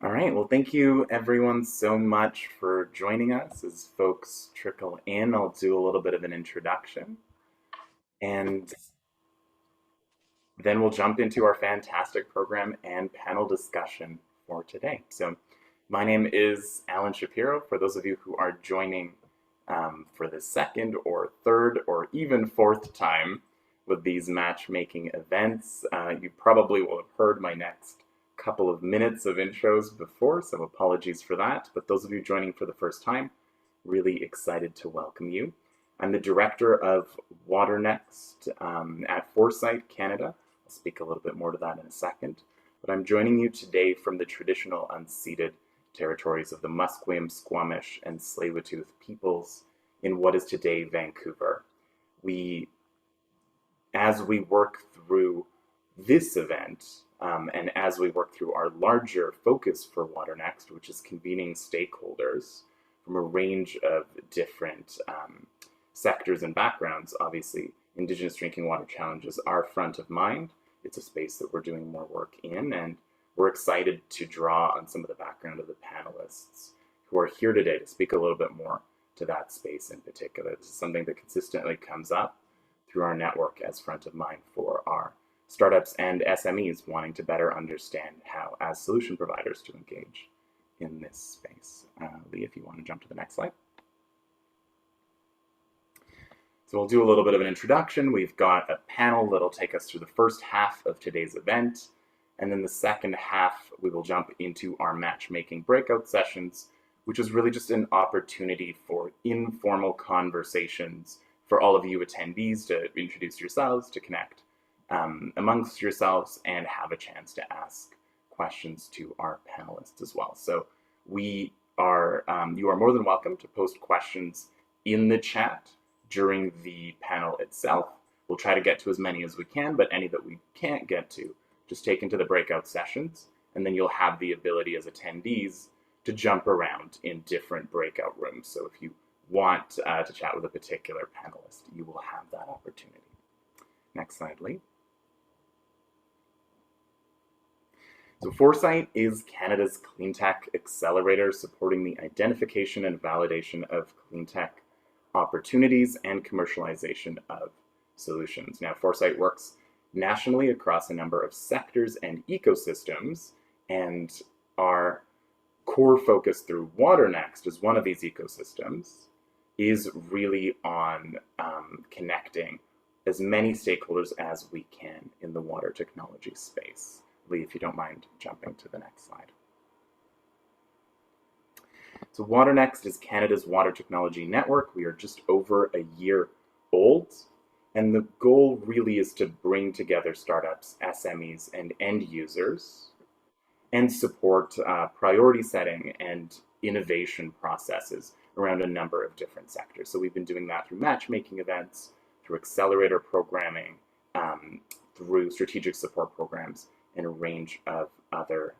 All right, well, thank you everyone so much for joining us. As folks trickle in, I'll do a little bit of an introduction and then we'll jump into our fantastic program and panel discussion for today. So, my name is Alan Shapiro. For those of you who are joining for the second or third or even fourth time with these matchmaking events, you probably will have heard my next couple of minutes of intros before, so apologies for that. But those of you joining for the first time, really excited to welcome you. I'm the director of waterNEXT at Foresight, Canada. I'll speak a little bit more to that in a second. But I'm joining you today from the traditional unceded territories of the Musqueam, Squamish, and Tsleil-Waututh peoples in what is today Vancouver. As we work through this event, and as we work through our larger focus for waterNEXT, which is convening stakeholders from a range of different sectors and backgrounds, obviously, Indigenous drinking water challenges are front of mind. It's a space that we're doing more work in, and we're excited to draw on some of the background of the panelists who are here today to speak a little bit more to that space in particular. This is something that consistently comes up through our network as front of mind for our startups and SMEs wanting to better understand how, as solution providers, to engage in this space. Lee, if you want to jump to the next slide. So we'll do a little bit of an introduction. We've got a panel that'll take us through the first half of today's event. And then the second half, we will jump into our matchmaking breakout sessions, which is really just an opportunity for informal conversations for all of you attendees to introduce yourselves, to connect amongst yourselves, and have a chance to ask questions to our panelists as well. So you are more than welcome to post questions in the chat during the panel itself. We'll try to get to as many as we can, but any that we can't get to, just take into the breakout sessions, and then you'll have the ability as attendees to jump around in different breakout rooms. So if you want to chat with a particular panelist, you will have that opportunity. Next slide, Lee. So Foresight is Canada's cleantech accelerator, supporting the identification and validation of cleantech opportunities and commercialization of solutions. Now, Foresight works nationally across a number of sectors and ecosystems, and our core focus through waterNEXT as one of these ecosystems is really on connecting as many stakeholders as we can in the water technology space. Lee, if you don't mind jumping to the next slide. So waterNEXT is Canada's water technology network. We are just over a year old, and the goal really is to bring together startups, SMEs, and end users and support priority setting and innovation processes around a number of different sectors. So we've been doing that through matchmaking events, through accelerator programming, through strategic support programs, and a range of other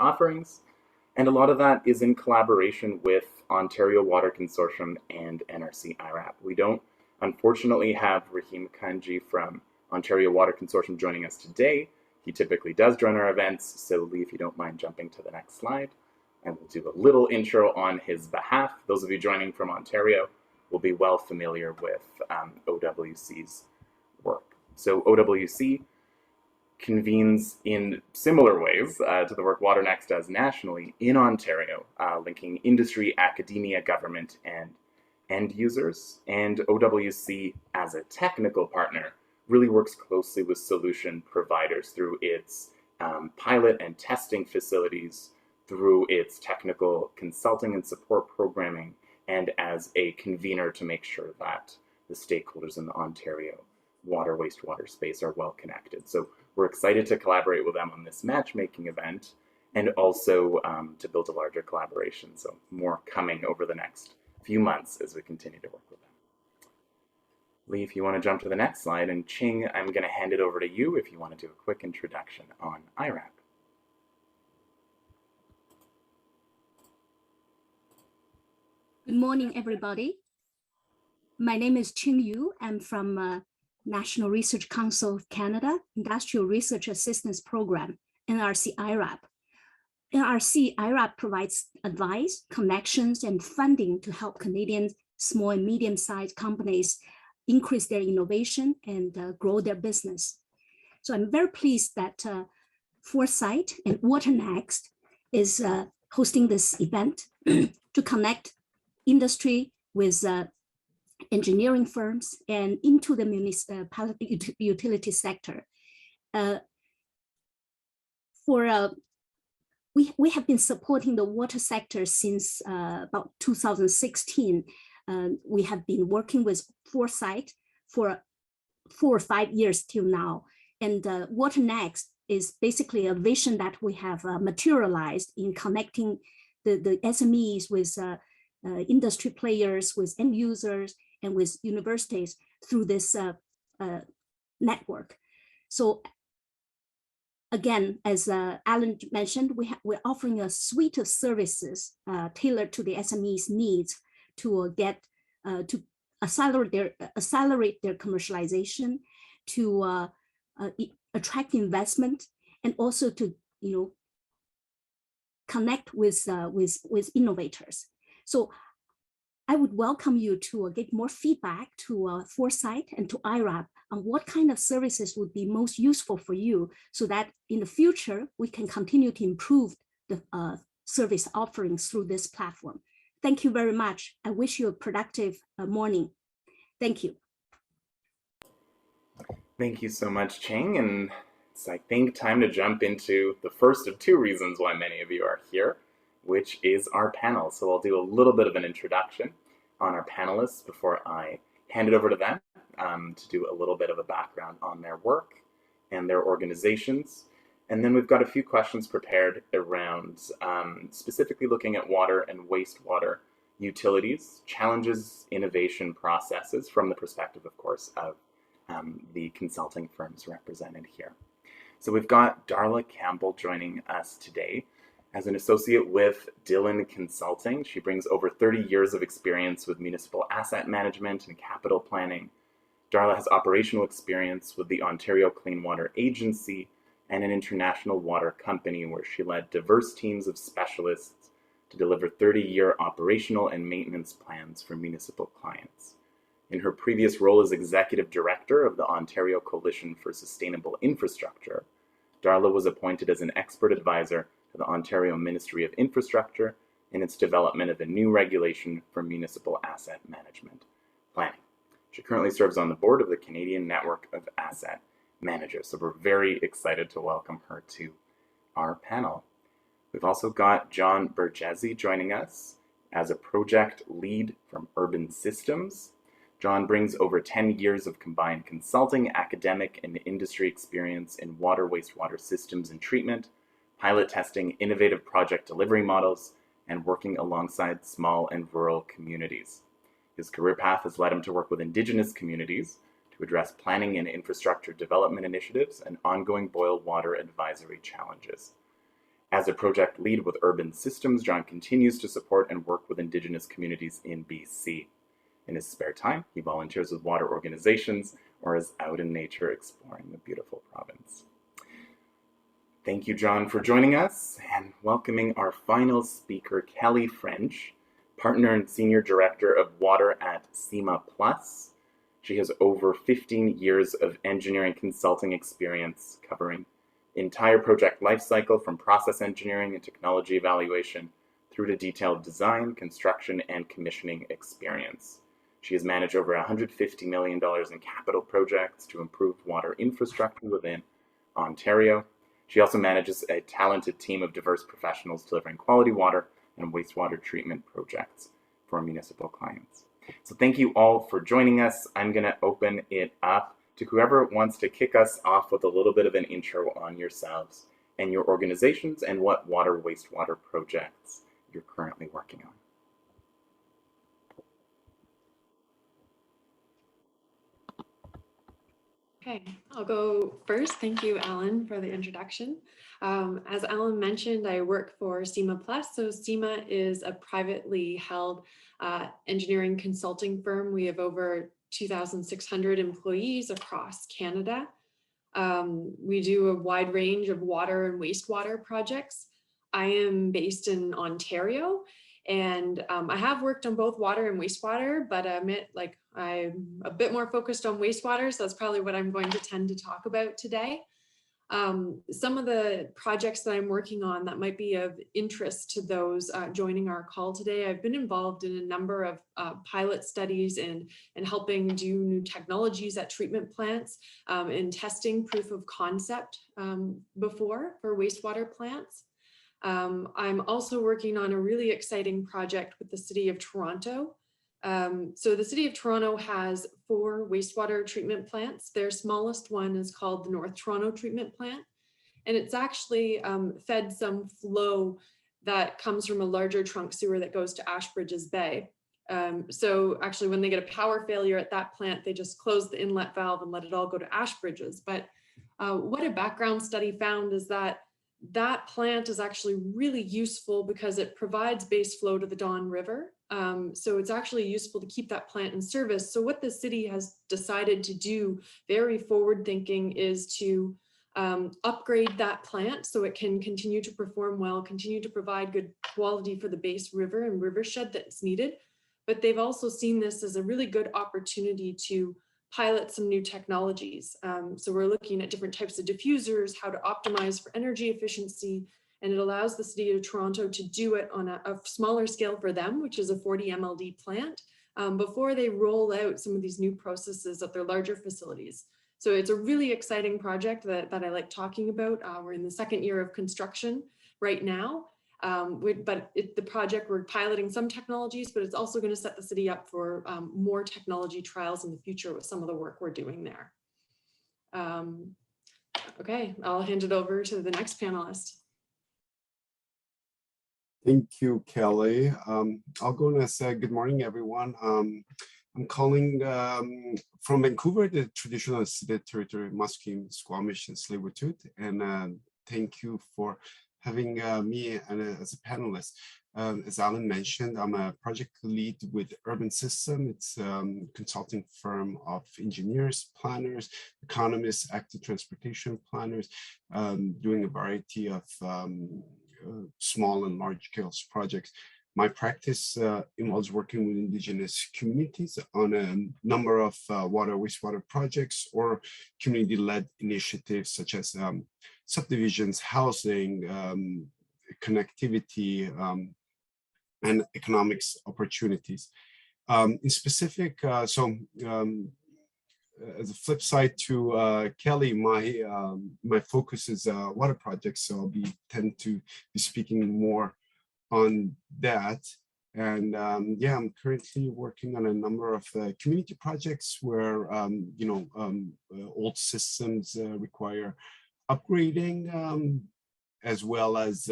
offerings. And a lot of that is in collaboration with Ontario Water Consortium and NRC IRAP. We don't, unfortunately, have Rahim Kanji from Ontario Water Consortium joining us today. He typically does join our events, so Lee, if you don't mind jumping to the next slide, and we'll do a little intro on his behalf. Those of you joining from Ontario will be well familiar with OWC's work. So OWC convenes in similar ways to the work waterNEXT does nationally in Ontario, linking industry, academia, government, and end users. And OWC, as a technical partner, really works closely with solution providers through its pilot and testing facilities, through its technical consulting and support programming, and as a convener to make sure that the stakeholders in the Ontario water, wastewater space are well connected. So we're excited to collaborate with them on this matchmaking event, and also to build a larger collaboration. So more coming over the next few months as we continue to work with them. Lee, if you want to jump to the next slide, and Ching, I'm going to hand it over to you if you want to do a quick introduction on IRAP. Good morning, everybody. My name is Ching Yu. I'm from National Research Council of Canada, Industrial Research Assistance Program, NRC IRAP. NRC IRAP provides advice, connections, and funding to help Canadian small and medium-sized companies increase their innovation and grow their business. So I'm very pleased that Foresight and waterNEXT is hosting this event to connect industry with engineering firms and into the municipality utility sector. We have been supporting the water sector since about 2016. We have been working with Foresight for 4 or 5 years till now. And waterNEXT is basically a vision that we have materialized in connecting the SMEs with industry players, with end users, and with universities through this network. So again, as Alan mentioned, we're offering a suite of services tailored to the SMEs' needs to to accelerate their commercialization, to attract investment, and also to connect with innovators. So I would welcome you to get more feedback to Foresight and to IRAP on what kind of services would be most useful for you, so that in the future we can continue to improve the service offerings through this platform. Thank you very much. I wish you a productive morning. Thank you. Thank you so much, Cheng. And it's, I think, time to jump into the first of 2 reasons why many of you are here, which is our panel. So I'll do a little bit of an introduction on our panelists before I hand it over to them to do a little bit of a background on their work and their organizations. And then we've got a few questions prepared around specifically looking at water and wastewater utilities, challenges, innovation processes from the perspective, of course, of the consulting firms represented here. So we've got Darla Campbell joining us today. As an associate with Dillon Consulting, she brings over 30 years of experience with municipal asset management and capital planning. Darla has operational experience with the Ontario Clean Water Agency and an international water company where she led diverse teams of specialists to deliver 30-year operational and maintenance plans for municipal clients. In her previous role as executive director of the Ontario Coalition for Sustainable Infrastructure, Darla was appointed as an expert advisor to the Ontario Ministry of Infrastructure in its development of a new regulation for municipal asset management planning. She currently serves on the board of the Canadian Network of Asset Managers, so we're very excited to welcome her to our panel. We've also got John Bergesi joining us as a project lead from Urban Systems. John brings over 10 years of combined consulting, academic, and industry experience in water, wastewater systems and treatment, pilot testing innovative project delivery models, and working alongside small and rural communities. His career path has led him to work with Indigenous communities to address planning and infrastructure development initiatives and ongoing boil water advisory challenges. As a project lead with Urban Systems, John continues to support and work with Indigenous communities in BC. In his spare time, he volunteers with water organizations or is out in nature exploring the beautiful province. Thank you, John, for joining us and welcoming our final speaker, Kelly French, partner and senior director of water at Cima Plus. She has over 15 years of engineering consulting experience covering entire project lifecycle from process engineering and technology evaluation through to detailed design, construction, and commissioning experience. She has managed over $150 million in capital projects to improve water infrastructure within Ontario. She also manages a talented team of diverse professionals delivering quality water and wastewater treatment projects for municipal clients. So thank you all for joining us. I'm going to open it up to whoever wants to kick us off with a little bit of an intro on yourselves and your organizations and what water, wastewater projects you're currently working on. Okay, I'll go first. Thank you, Alan, for the introduction. As Alan mentioned, I work for Cima Plus. So Cima is a privately held engineering consulting firm. We have over 2,600 employees across Canada. We do a wide range of water and wastewater projects. I am based in Ontario, and I have worked on both water and wastewater, but I admit, like, I'm a bit more focused on wastewater, so that's probably what I'm going to tend to talk about today. Some of the projects that I'm working on that might be of interest to those joining our call today, I've been involved in a number of pilot studies and helping do new technologies at treatment plants and testing proof of concept before for wastewater plants. I'm also working on a really exciting project with the City of Toronto. So the City of Toronto has 4 wastewater treatment plants. Their smallest one is called the North Toronto Treatment Plant. And it's actually fed some flow that comes from a larger trunk sewer that goes to Ashbridges Bay. So actually when they get a power failure at that plant, they just close the inlet valve and let it all go to Ashbridges. But what a background study found is that that plant is actually really useful because it provides base flow to the Don River. So it's actually useful to keep that plant in service. So what the city has decided to do, very forward thinking, is to upgrade that plant so it can continue to perform well, continue to provide good quality for the base river and rivershed that's needed. But they've also seen this as a really good opportunity to pilot some new technologies. So we're looking at different types of diffusers, how to optimize for energy efficiency, and it allows the City of Toronto to do it on a smaller scale for them, which is a 40 MLD plant, before they roll out some of these new processes at their larger facilities. So it's a really exciting project that I like talking about. We're in the 2nd year of construction right now. The project, we're piloting some technologies, but it's also going to set the city up for more technology trials in the future with some of the work we're doing there. Okay, I'll hand it over to the next panelist. Thank you, Kelly. I'll go and say good morning, everyone. I'm calling from Vancouver, the traditional ceded territory, Musqueam, Squamish, and Tsleil-Waututh, and thank you for having me as a panelist. As Alan mentioned, I'm a project lead with Urban System. It's a consulting firm of engineers, planners, economists, active transportation planners, doing a variety of small and large scale projects. My practice involves working with Indigenous communities on a number of water, wastewater projects or community-led initiatives such as subdivisions, housing, connectivity, and economics opportunities. In specific, as a flip side to Kelly, my focus is water projects, so I'll tend to be speaking more on that. And yeah, I'm currently working on a number of community projects where old systems require upgrading, as well as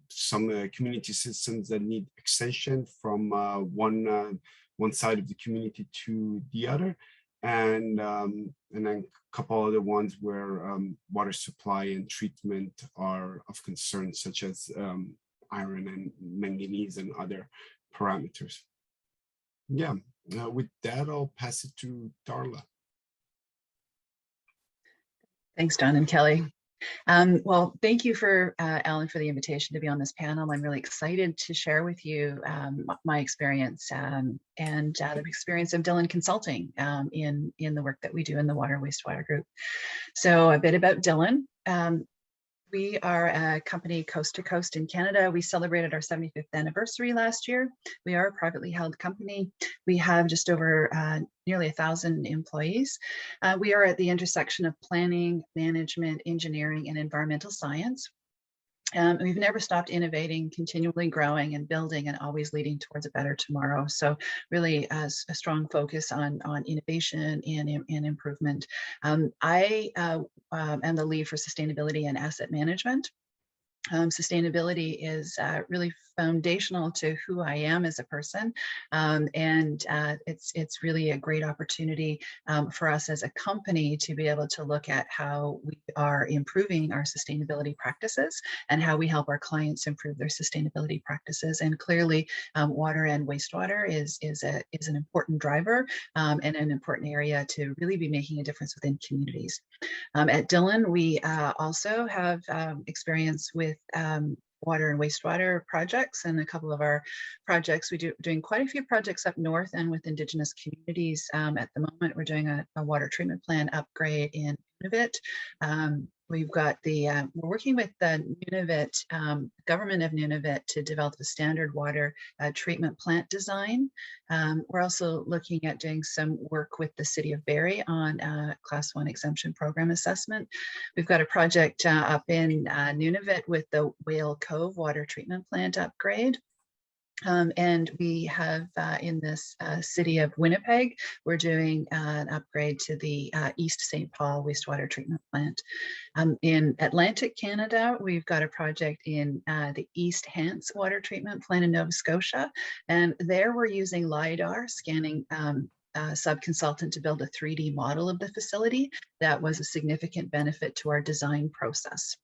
some community systems that need extension from one side of the community to the other, and then a couple other ones where water supply and treatment are of concern, such as iron and manganese and other parameters. Yeah, with that, I'll pass it to Darla. Thanks, Don and Kelly. Well, thank you for Alan for the invitation to be on this panel. I'm really excited to share with you my experience and the experience of Dillon Consulting in the work that we do in the water wastewater group. So a bit about Dillon. We are a company coast to coast in Canada. We celebrated our 75th anniversary last year. We are a privately held company. We have just over nearly 1,000 employees. We are at the intersection of planning, management, engineering, and environmental science. We've never stopped innovating, continually growing and building, and always leading towards a better tomorrow. So really a strong focus on innovation and improvement. I am the lead for sustainability and asset management. Sustainability is really foundational to who I am as a person, and it's really a great opportunity for us as a company to be able to look at how we are improving our sustainability practices and how we help our clients improve their sustainability practices. And clearly, water and wastewater is an important driver and an important area to really be making a difference within communities. At Dillon, we also have experience with water and wastewater projects, and a couple of our projects. Doing quite a few projects up north and with Indigenous communities. At the moment, we're doing a water treatment plant upgrade in Nunavut. We've got we're working with the Nunavut, government of Nunavut, to develop the standard water treatment plant design. We're also looking at doing some work with the City of Barrie on Class 1 exemption program assessment. We've got a project up in Nunavut with the Whale Cove water treatment plant upgrade. And we have in this city of Winnipeg, we're doing an upgrade to the East St. Paul wastewater treatment plant. In Atlantic Canada, we've got a project in the East Hants water treatment plant in Nova Scotia. And there we're using LiDAR scanning sub-consultant to build a 3D model of the facility. That was a significant benefit to our design process.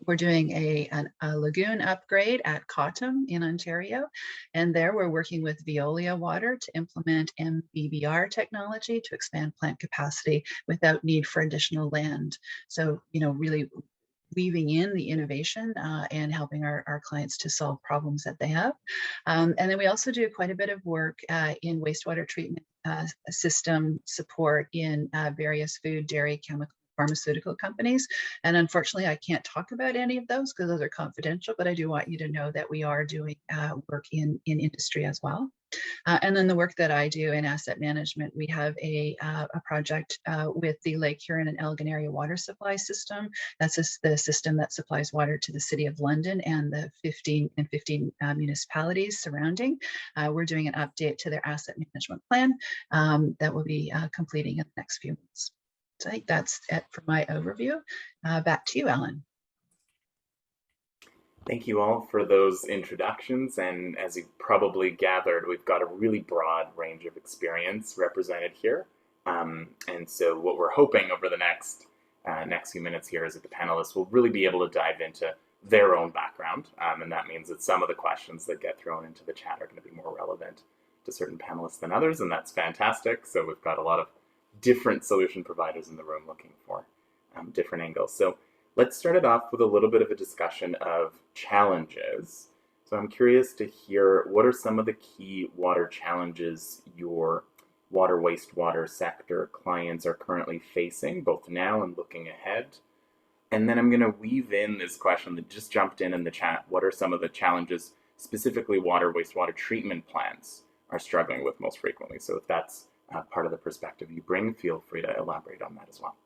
We're doing a lagoon upgrade at Cottam in Ontario, and there we're working with Veolia Water to implement MBBR technology to expand plant capacity without need for additional land. So, really weaving in the innovation and helping our clients to solve problems that they have. And then we also do quite a bit of work in wastewater treatment system support in various food, dairy, chemical, pharmaceutical companies. And unfortunately, I can't talk about any of those because those are confidential, but I do want you to know that we are doing work in industry as well. And then the work that I do in asset management, we have a project with the Lake Huron and Elgin area water supply system. That's the system that supplies water to the City of London and the 15 municipalities surrounding. We're doing an update to their asset management plan that will be completing in the next few months. So I think that's it for my overview. Back to you, Alan. Thank you all for those introductions. And as you probably gathered, we've got a really broad range of experience represented here. And so what we're hoping over the next few minutes here is that the panelists will really be able to dive into their own background. And that means that some of the questions that get thrown into the chat are going to be more relevant to certain panelists than others, and that's fantastic. So we've got a lot of different solution providers in the room looking for different angles. So let's start it off with a little bit of a discussion of challenges. So I'm curious to hear, what are some of the key water challenges your water wastewater sector clients are currently facing, both now and looking ahead? And then I'm going to weave in this question that just jumped in the chat. What are some of the challenges specifically water wastewater treatment plants are struggling with most frequently? So if that's part of the perspective you bring, feel free to elaborate on that as well.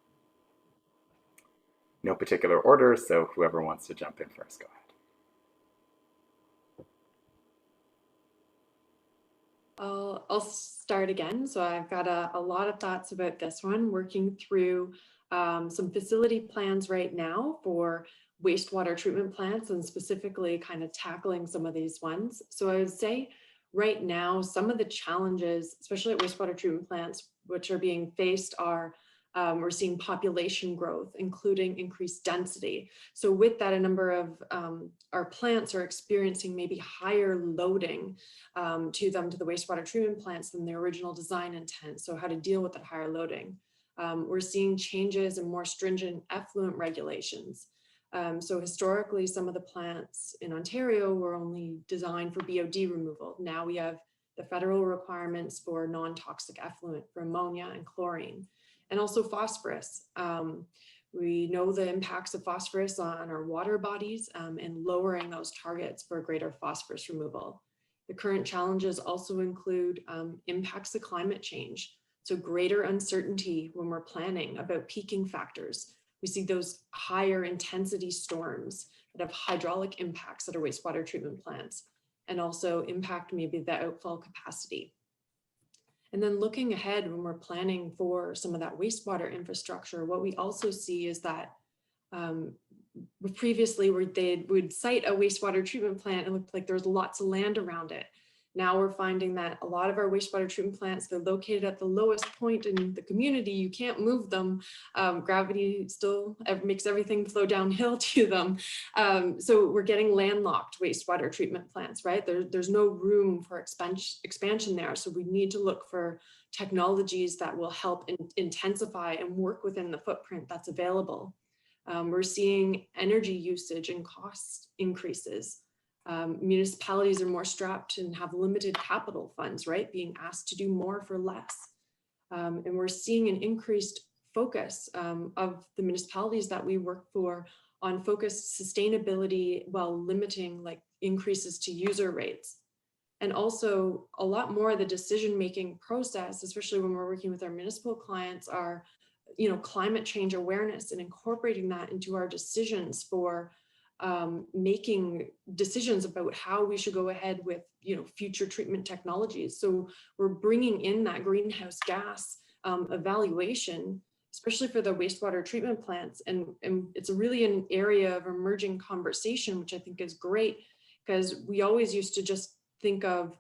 No particular order, so whoever wants to jump in first, go ahead. I'll start again. So I've got a lot of thoughts about this one, working through some facility plans right now for wastewater treatment plants and specifically kind of tackling some of these ones. So I would say right now, some of the challenges, especially at wastewater treatment plants, which are being faced are we're seeing population growth, including increased density. So with that, a number of our plants are experiencing maybe higher loading to the wastewater treatment plants than the original design intent. So how to deal with that higher loading. We're seeing changes in more stringent effluent regulations. So historically, some of the plants in Ontario were only designed for BOD removal. Now we have the federal requirements for non-toxic effluent, for ammonia and chlorine, and also phosphorus. We know the impacts of phosphorus on our water bodies and lowering those targets for greater phosphorus removal. The current challenges also include impacts of climate change. So greater uncertainty when we're planning about peaking factors. We see those higher intensity storms that have hydraulic impacts at our wastewater treatment plants and also impact maybe the outfall capacity. And then looking ahead when we're planning for some of that wastewater infrastructure, what we also see is that previously where they would site a wastewater treatment plant, it looked like there was lots of land around it. Now we're finding that a lot of our wastewater treatment plants, they're located at the lowest point in the community. You can't move them. Gravity still makes everything flow downhill to them. So we're getting landlocked wastewater treatment plants, right? There's no room for expansion there. So we need to look for technologies that will help intensify and work within the footprint that's available. We're seeing energy usage and cost increases. Municipalities are more strapped and have limited capital funds, right? Being asked to do more for less. And we're seeing an increased focus of the municipalities that we work for on focused sustainability while limiting like increases to user rates. And also a lot more of the decision-making process, especially when we're working with our municipal clients, are, you know, climate change awareness and incorporating that into our decisions for making decisions about how we should go ahead with, you know, future treatment technologies. So we're bringing in that greenhouse gas evaluation, especially for the wastewater treatment plants. And it's really an area of emerging conversation, which I think is great, because we always used to just think of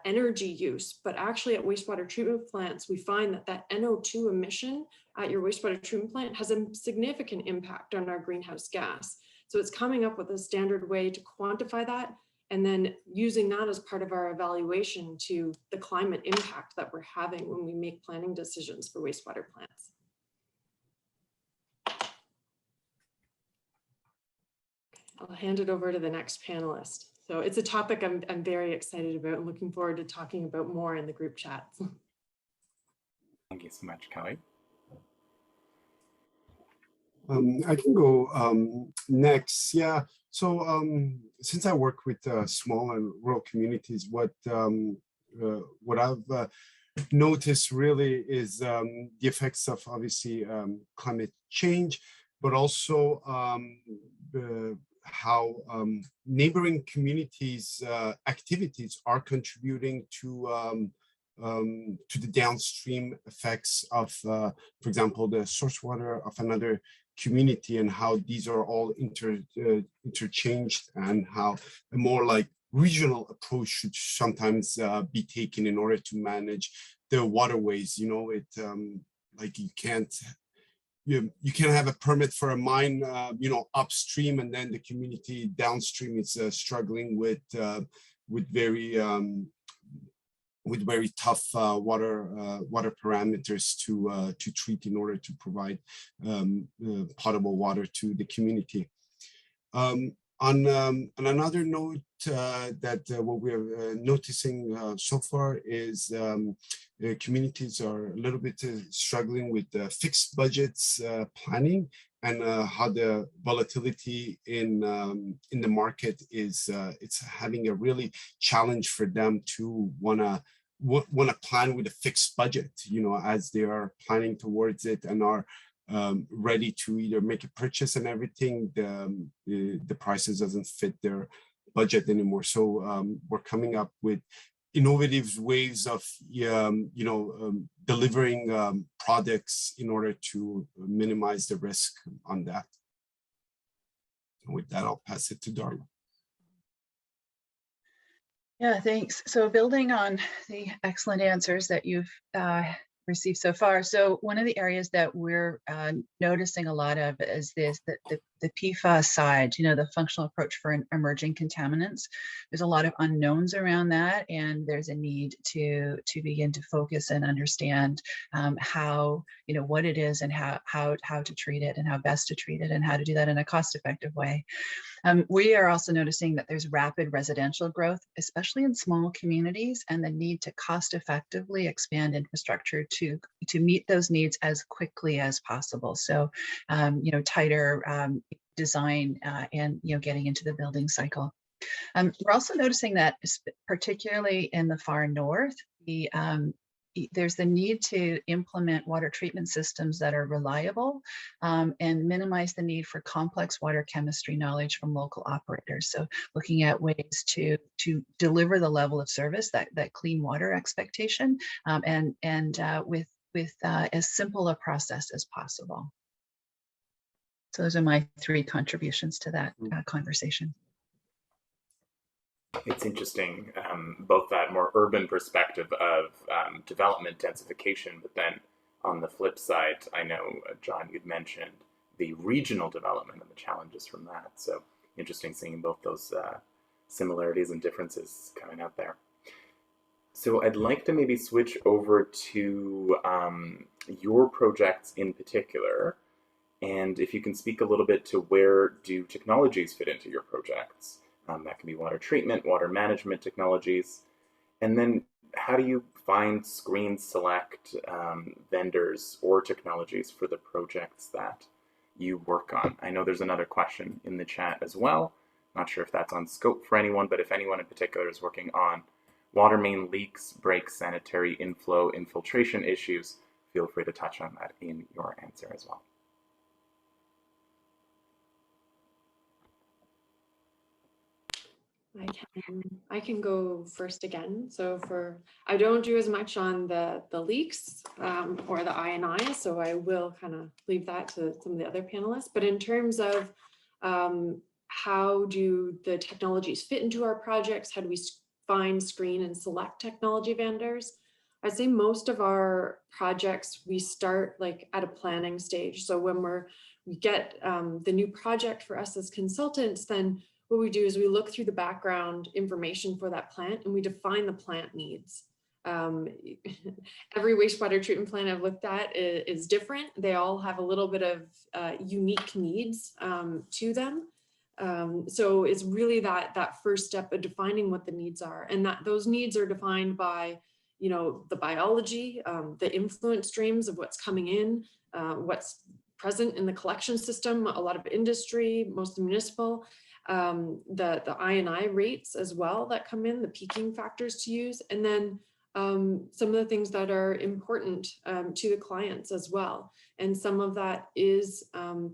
energy use, but actually at wastewater treatment plants, we find that that NO2 emission at your wastewater treatment plant has a significant impact on our greenhouse gas. So it's coming up with a standard way to quantify that, and then using that as part of our evaluation to the climate impact that we're having when we make planning decisions for wastewater plants. I'll hand it over to the next panelist. So it's a topic I'm very excited about and looking forward to talking about more in the group chats. Thank you so much, Kelly. I can go next. Yeah. So since I work with small and rural communities, what I've noticed really is the effects of obviously climate change, but also how neighboring communities' activities are contributing to the downstream effects of, for example, the source water of another community, and how these are all interchanged, and how a more like regional approach should sometimes be taken in order to manage the waterways. You know, it like you can't have a permit for a mine, you know, upstream, and then the community downstream is struggling with very tough water parameters to treat in order to provide potable water to the community. On another note, that what we're noticing so far is communities are a little bit struggling with fixed budgets planning, and how the volatility in the market is it's having a really challenge for them to want to plan with a fixed budget, you know, as they are planning towards it and are ready to either make a purchase and everything. The prices doesn't fit their budget anymore. So we're coming up with innovative ways of delivering products in order to minimize the risk on that. And with that, I'll pass it to Darla. Yeah, thanks. So building on the excellent answers that you've received so far. So one of the areas that we're noticing a lot of is the PFAS side, you know, the functional approach for emerging contaminants. There's a lot of unknowns around that, and there's a need to begin to focus and understand how, you know, what it is and how to treat it and how best to treat it and how to do that in a cost-effective way. We are also noticing that there's rapid residential growth, especially in small communities, and the need to cost-effectively expand infrastructure to meet those needs as quickly as possible. So, you know, tighter design and, you know, getting into the building cycle. We're also noticing that, particularly in the far north, there's the need to implement water treatment systems that are reliable and minimize the need for complex water chemistry knowledge from local operators. So looking at ways to deliver the level of service, that clean water expectation, and with as simple a process as possible. So those are my 3 contributions to that conversation. It's interesting, both that more urban perspective of development densification, but then on the flip side, I know, John, you'd mentioned the regional development and the challenges from that. So interesting seeing both those similarities and differences coming out there. So I'd like to maybe switch over to your projects in particular. And if you can speak a little bit to where do technologies fit into your projects. That can be water treatment, water management technologies. And then how do you find, screen, select vendors or technologies for the projects that you work on? I know there's another question in the chat as well. Not sure if that's on scope for anyone, but if anyone in particular is working on water main leaks, breaks, sanitary inflow, infiltration issues, feel free to touch on that in your answer as well. I can go first again. So I don't do as much on the leaks or the I&I, so I will kind of leave that to some of the other panelists. But in terms of how do the technologies fit into our projects? How do we find, screen, and select technology vendors? I'd say most of our projects, we start like at a planning stage. So when we get the new project for us as consultants, then what we do is we look through the background information for that plant and we define the plant needs. Every wastewater treatment plant I've looked at is different. They all have a little bit of unique needs to them. So it's really that first step of defining what the needs are, and that those needs are defined by, you know, the biology, the influence streams of what's coming in, what's present in the collection system, a lot of industry, most municipal, the I&I rates as well that come in, the peaking factors to use, and then some of the things that are important to the clients as well. And some of that is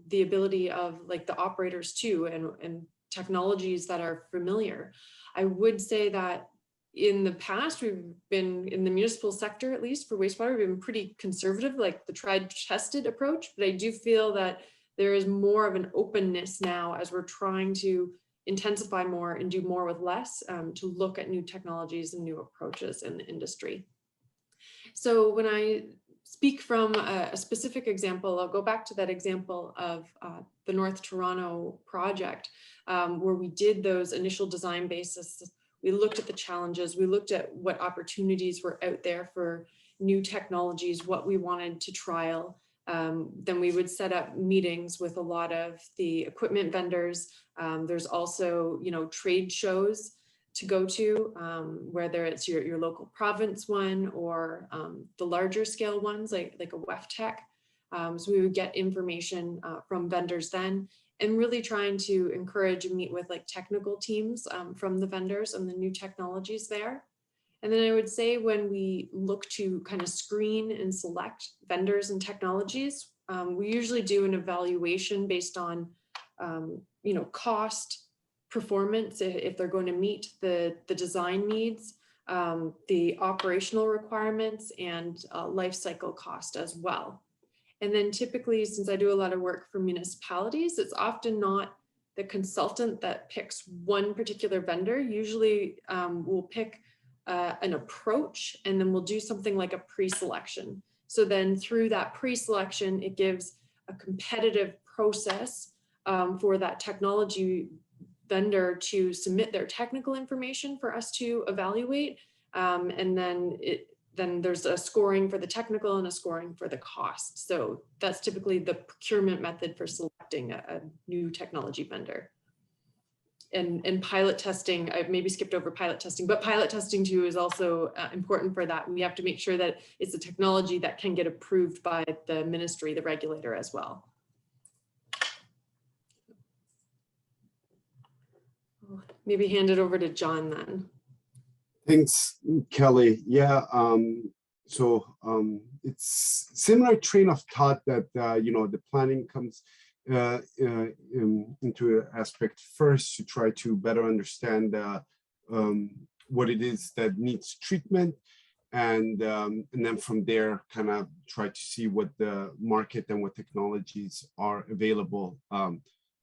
the ability of like the operators too, and technologies that are familiar. I would say that in the past, we've been in the municipal sector, at least for wastewater, we've been pretty conservative, like the tried tested approach, but I do feel that there is more of an openness now as we're trying to intensify more and do more with less, to look at new technologies and new approaches in the industry. So when I speak from a specific example, I'll go back to that example of the North Toronto project, where we did those initial design basis. We looked at the challenges, we looked at what opportunities were out there for new technologies, what we wanted to trial. Then we would set up meetings with a lot of the equipment vendors. There's also, you know, trade shows to go to, whether it's your local province one or the larger scale ones like a WEFTech. So we would get information from vendors then, and really trying to encourage and meet with like technical teams from the vendors and the new technologies there. And then I would say when we look to kind of screen and select vendors and technologies, we usually do an evaluation based on, you know, cost, performance, if they're going to meet the design needs, the operational requirements, and life cycle cost as well. And then typically, since I do a lot of work for municipalities, it's often not the consultant that picks one particular vendor. Usually we'll pick an approach, and then we'll do something like a pre-selection. So then through that pre-selection, it gives a competitive process for that technology vendor to submit their technical information for us to evaluate. And then there's a scoring for the technical and a scoring for the cost. So that's typically the procurement method for selecting a new technology vendor. And pilot testing, I've maybe skipped over pilot testing, but pilot testing too is also important for that. We have to make sure that it's a technology that can get approved by the ministry, the regulator as well. Maybe hand it over to John then. Thanks, Kelly. Yeah, it's similar train of thought that, you know, the planning comes into aspect first to try to better understand what it is that needs treatment, and then from there kind of try to see what the market and what technologies are available.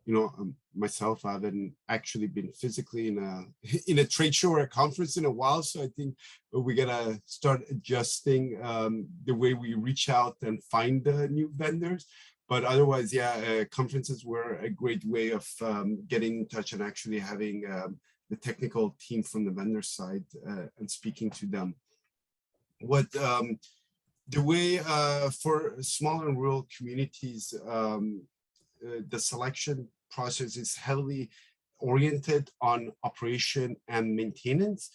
You know, myself, I haven't actually been physically in a trade show or a conference in a while, so I think we gotta start adjusting the way we reach out and find new vendors. But otherwise, yeah, conferences were a great way of getting in touch and actually having the technical team from the vendor side and speaking to them. What The way for small and rural communities, the selection process is heavily oriented on operation and maintenance,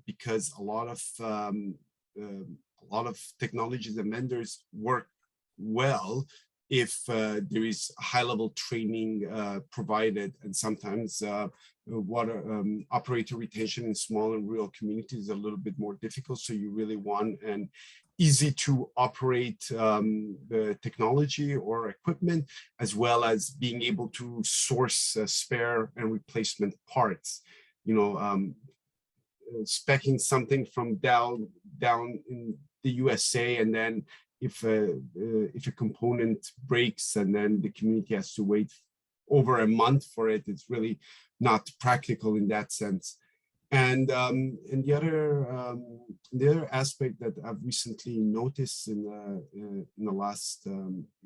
because a lot of technologies and vendors work well if there is high-level training provided, and sometimes water operator retention in small and rural communities is a little bit more difficult. So you really want an easy to operate the technology or equipment, as well as being able to source spare and replacement parts. You know, speccing something from down in the USA, and then if a component breaks and then the community has to wait over a month for it, it's really not practical in that sense. And the other aspect that I've recently noticed in the last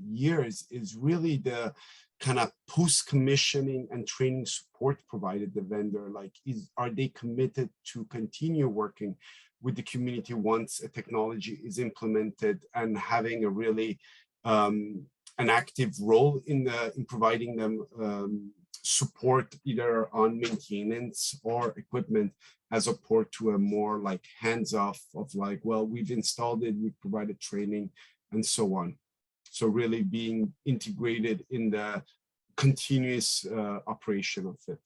years is really the kind of post-commissioning and training support provided the vendor. Like, are they committed to continue working with the community once a technology is implemented, and having a really an active role in providing them support either on maintenance or equipment, as opposed to a more like hands-off of like, well, we've installed it, we've provided training, and so on. So really being integrated in the continuous operation of it.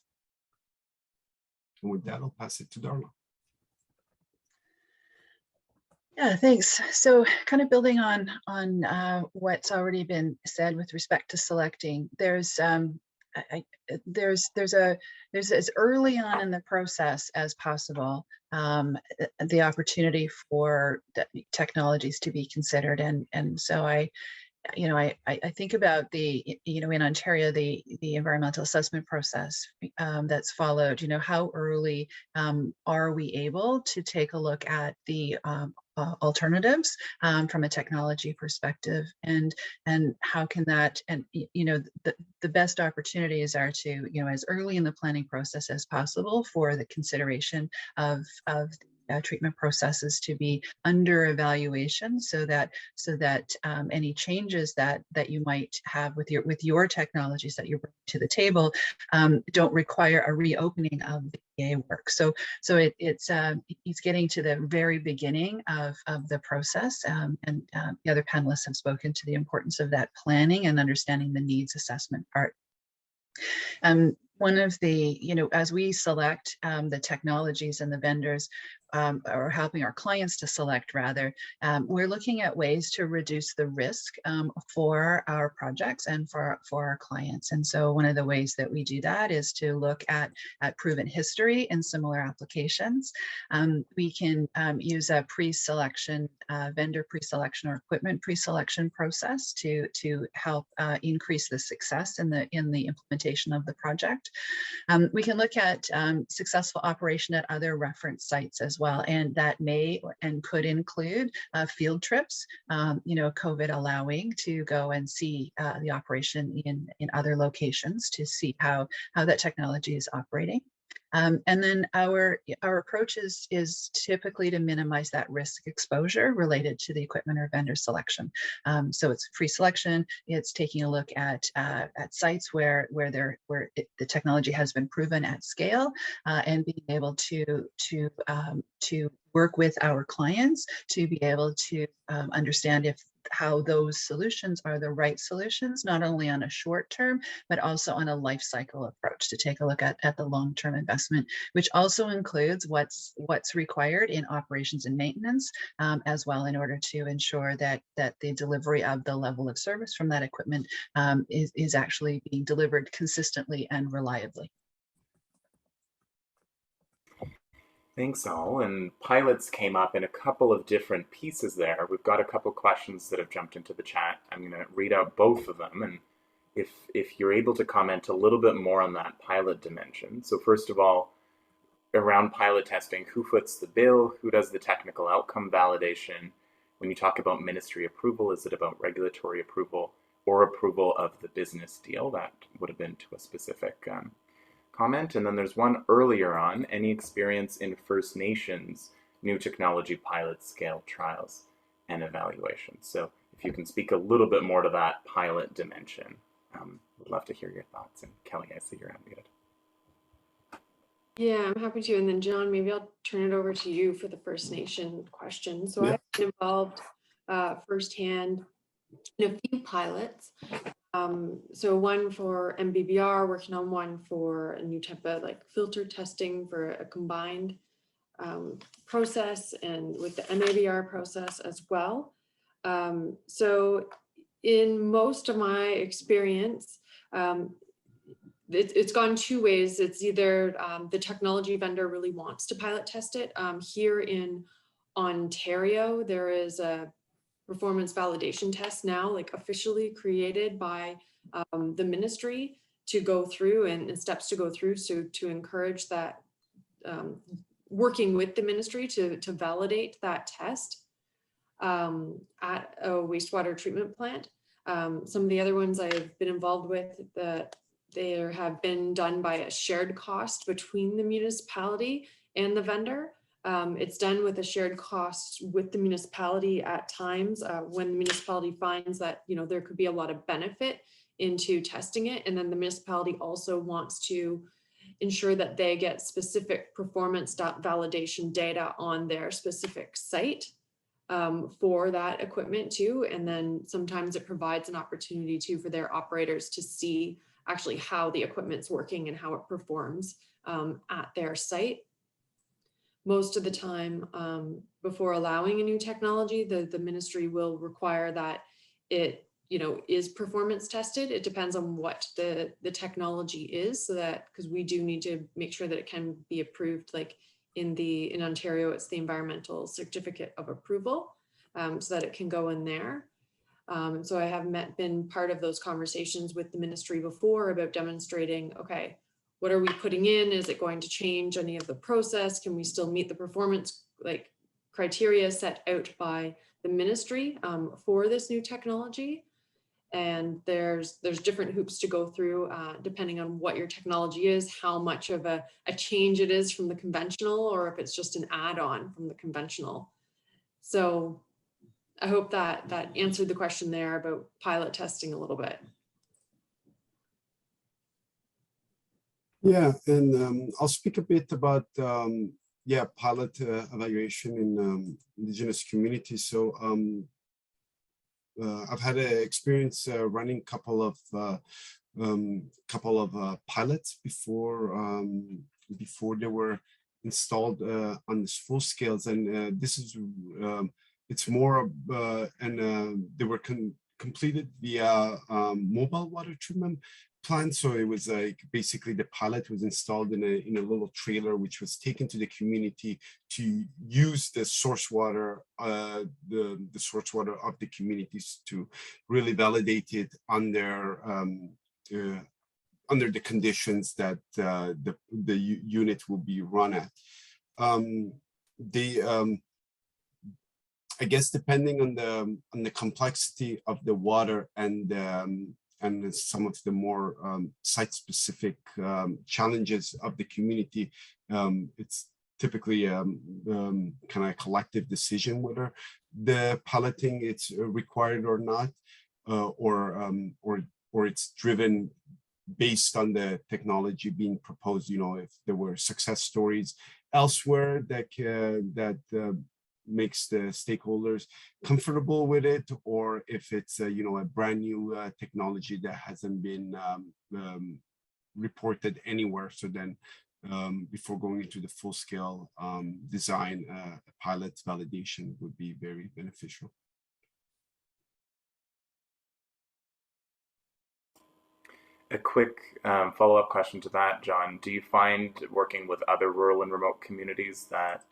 And with that, I'll pass it to Darla. Yeah, thanks. So kind of building on what's already been said with respect to selecting, there's as early on in the process as possible the opportunity for technologies to be considered, and so I think about in Ontario, the environmental assessment process that's followed. How early are we able to take a look at the alternatives from a technology perspective, and how can that, and the best opportunities are to as early in the planning process as possible for the consideration of treatment processes to be under evaluation, so that any changes that you might have with your technologies that you bring to the table don't require a reopening of the EA work. So it's getting to the very beginning of the process, and the other panelists have spoken to the importance of that planning and understanding the needs assessment part. One of the, as we select the technologies and the vendors, or helping our clients to select rather, we're looking at ways to reduce the risk for our projects and for our clients. And so one of the ways that we do that is to look at proven history in similar applications. We can use a pre-selection, vendor pre-selection or equipment pre-selection process to help increase the success in the implementation of the project. We can look at successful operation at other reference sites as well, and that may and could include field trips, COVID allowing, to go and see the operation in other locations to see how that technology is operating. And then our approach is typically to minimize that risk exposure related to the equipment or vendor selection. So it's pre-selection. It's taking a look at sites where the technology has been proven at scale, and being able to work with our clients to be able to understand how those solutions are the right solutions, not only on a short term, but also on a life cycle approach, to take a look at the long-term investment, which also includes what's required in operations and maintenance as well, in order to ensure that the delivery of the level of service from that equipment is actually being delivered consistently and reliably. Thanks all. And pilots came up in a couple of different pieces there. We've got a couple questions that have jumped into the chat. I'm going to read out both of them, and if you're able to comment a little bit more on that pilot dimension. So first of all, around pilot testing, who foots the bill? Who does the technical outcome validation? When you talk about ministry approval, is it about regulatory approval or approval of the business deal? That would have been to a specific comment. And then there's one earlier on, any experience in First Nations new technology pilot scale trials? and evaluation. So if you can speak a little bit more to that pilot dimension, would love to hear your thoughts. And Kelly, I see you're unmuted. Yeah, I'm happy to. And then John, maybe I'll turn it over to you for the First Nation question. So Yeah. I've been involved firsthand in a few pilots. So one for MBBR, working on one for a new type of like filter testing for a combined process, and with the MABR process as well. So in most of my experience, it's gone two ways. It's either the technology vendor really wants to pilot test it. Here in Ontario, there is a performance validation test now, like officially created by the ministry to go through, and steps to go through, so to encourage that, working with the ministry to validate that test at a wastewater treatment plant. Some of the other ones I've been involved with, that there have been done by a shared cost between the municipality and the vendor. It's done with a shared cost with the municipality at times when the municipality finds that, you know, there could be a lot of benefit into testing it. And then the municipality also wants to ensure that they get specific performance validation data on their specific site for that equipment too. And then sometimes it provides an opportunity too for their operators to see actually how the equipment's working and how it performs at their site. Most of the time, before allowing a new technology, the ministry will require that it, you know, is performance tested. It depends on what the technology is, so that, because we do need to make sure that it can be approved. Like in Ontario, it's the environmental certificate of approval, so that it can go in there. So I have been part of those conversations with the ministry before about demonstrating, okay, what are we putting in? Is it going to change any of the process? Can we still meet the performance like criteria set out by the ministry for this new technology? And there's different hoops to go through depending on what your technology is, how much of a change it is from the conventional, or if it's just an add-on from the conventional. So I hope that answered the question there about pilot testing a little bit. Yeah, and I'll speak a bit about pilot evaluation in Indigenous communities. So I've had an experience running a couple of pilots before they were installed on this full scales, and this is it's more they were completed via mobile water treatment plant. So it was like basically the pilot was installed in a little trailer, which was taken to the community to use the source water, the source water of the communities, to really validate it under the conditions that the unit will be run at. I guess depending on the complexity of the water and some of the more site-specific challenges of the community, it's typically kind of a collective decision whether the piloting it's required or not, or it's driven based on the technology being proposed. You know, if there were success stories elsewhere that makes the stakeholders comfortable with it, or if it's a brand new technology that hasn't been reported anywhere. So then before going into the full scale design, pilot validation would be very beneficial. A quick follow-up question to that, John. Do you find working with other rural and remote communities that